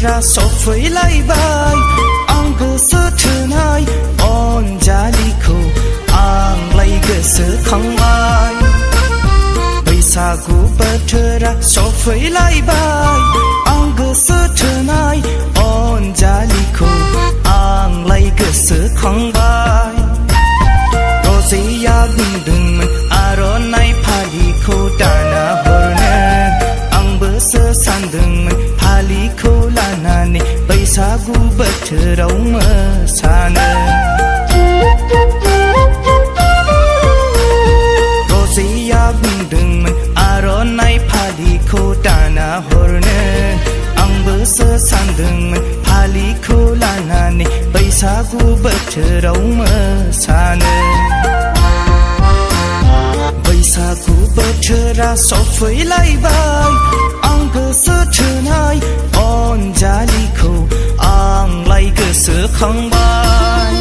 बोथोरा सफैलायबाय आं गोसो थोनाय अनजालिखौ आंलाय गोसोखांबाय बैसागु बोथोरा सफैलायबाय आं गोसो थोनाय अनजालिखौ आंलाय गोसोखांबाय रजेया बुंदोंमोन आर'नाइ फालिखौ दाना हरनो आंबोसो सानदोंमोन फालिखौ लानानै बैसागु बोथोराव मोसानो रजेया बुंदोंमोन आर'नाइ फालिखौ दाना हरनो आंबोसो सानदोंमोन फालिखौ लानानै बैसागु बोथोराव मोसानो बैसागु बोथोरा सफैलायबाय आं गोसो थोनाय अनजालिखौ आंलाय गोसोखांबाय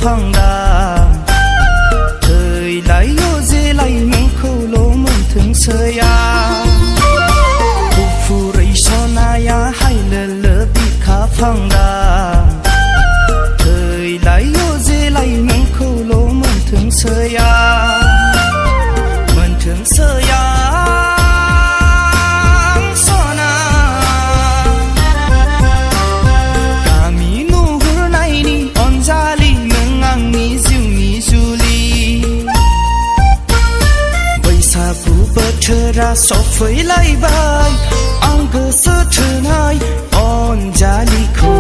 फांदा थैलायो जेलाय नोंखौल' मोनथोंसैया गुफुरै सनाया हायलोलो बिखा फांदा थैलायो जेलाय नोंखौल' मोनथोंसैया मोनथोंसैया बोथोरा सफैलायबाय आं गोसो थोनाय अनजालिखौ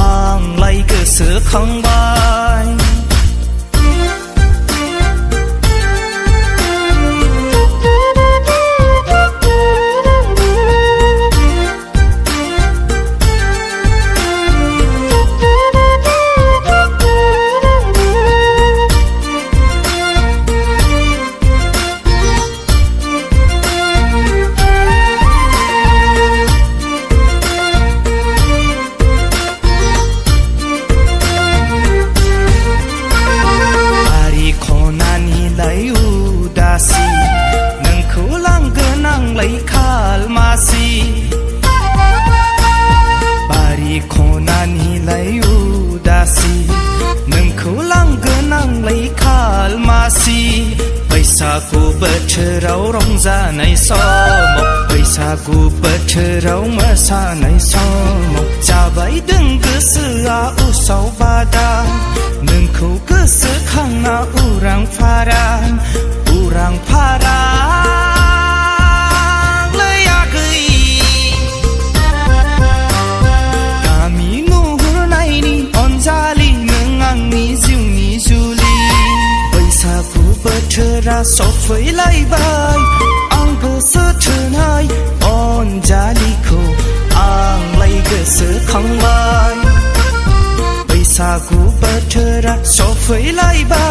आंलाय गोसोखांबाय नोंखौ लांगोन आंलाय खालमासि बारि खनानिलाय उदासि नोंखौ लांगोन आंलाय खालमासि बैसागु बोथोराव रंजानाय समाव बैसागु बोथोराव मोसानाय समाव जाबायदों गोसोआ उसाव बादा नोंखौ गोसोखांना उरां फारा लैयाखै गामि नुहुरनायनि अनजालि नों आंनि जिउनि जुलि बैसागु बोथोरा सफैलायबाय आं गोसो थोनाय अनजालिखौ आंलाय गोसोखांबाय बैसागु बोथोरा सफैलायबाय